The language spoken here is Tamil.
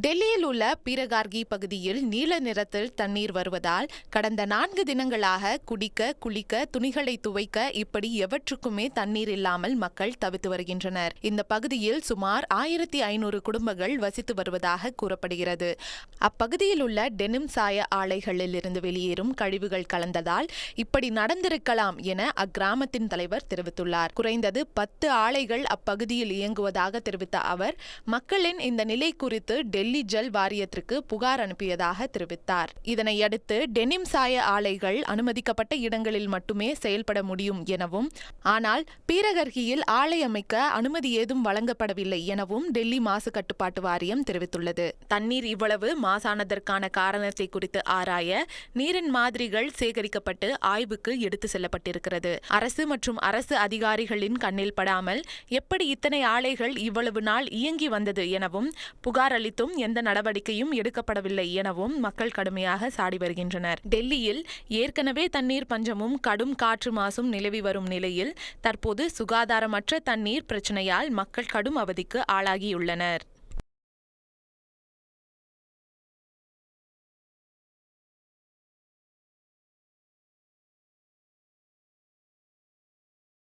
டெல்லியில் உள்ள பீரகார்கி பகுதியில் நீல நிறத்தில் தண்ணீர் வருவதால் கடந்த 4 தினங்களாக குடிக்க, குளிக்க, துணிகளை துவைக்க இப்படி எவற்றுக்குமே தண்ணீர் இல்லாமல் மக்கள் தவித்து வருகின்றனர். இந்த பகுதியில் சுமார் 1500 குடும்பங்கள் வசித்து வருவதாக கூறப்படுகிறது. அப்பகுதியில் உள்ள டெனிம் சாய ஆலைகளில் இருந்து வெளியேறும் கழிவுகள் கலந்ததால் இப்படி நடந்திருக்கலாம் என அக்கிராமத்தின் தலைவர் தெரிவித்துள்ளார். குறைந்தது 10 ஆலைகள் அப்பகுதியில் இயங்குவதாக தெரிவித்த அவர், மக்களின் இந்த நிலை குறித்து டெல்லி ஜல் வாரியத்திற்கு புகார் அனுப்பியதாக தெரிவித்தார். இதனையடுத்து டெனிம் சாய ஆலைகள் அனுமதிக்கப்பட்ட இடங்களில் மட்டுமே செயல்பட முடியும் எனவும், ஆனால் பீரகர்கியில் ஆலை அமைக்க அனுமதி ஏதும் வழங்கப்படவில்லை எனவும் டெல்லி மாசு கட்டுப்பாட்டு வாரியம் தெரிவித்துள்ளது. தண்ணீர் இவ்வளவு மாசானதற்கான காரணத்தை குறித்து ஆராய நீரின் மாதிரிகள் சேகரிக்கப்பட்டு ஆய்வுக்கு எடுத்து செல்லப்பட்டிருக்கிறது. அரசு மற்றும் அரசு அதிகாரிகளின் கண்ணில் படாமல் எப்படி இத்தனை ஆலைகள் இவ்வளவு நாள் இயங்கி வந்தது எனவும், புகார் அளித்தும் எந்த நடவடிக்கையும் எடுக்கப்படவில்லை எனவும் மக்கள் கடுமையாக சாடி வருகின்றனர். டெல்லியில் ஏற்கனவே தண்ணீர் பஞ்சமும் கடும் காற்று மாசும் நிலவி வரும் நிலையில் தற்போது சுகாதாரமற்ற தண்ணீர் பிரச்சனையால் மக்கள் கடும் அவதிக்கு ஆளாகியுள்ளனர்.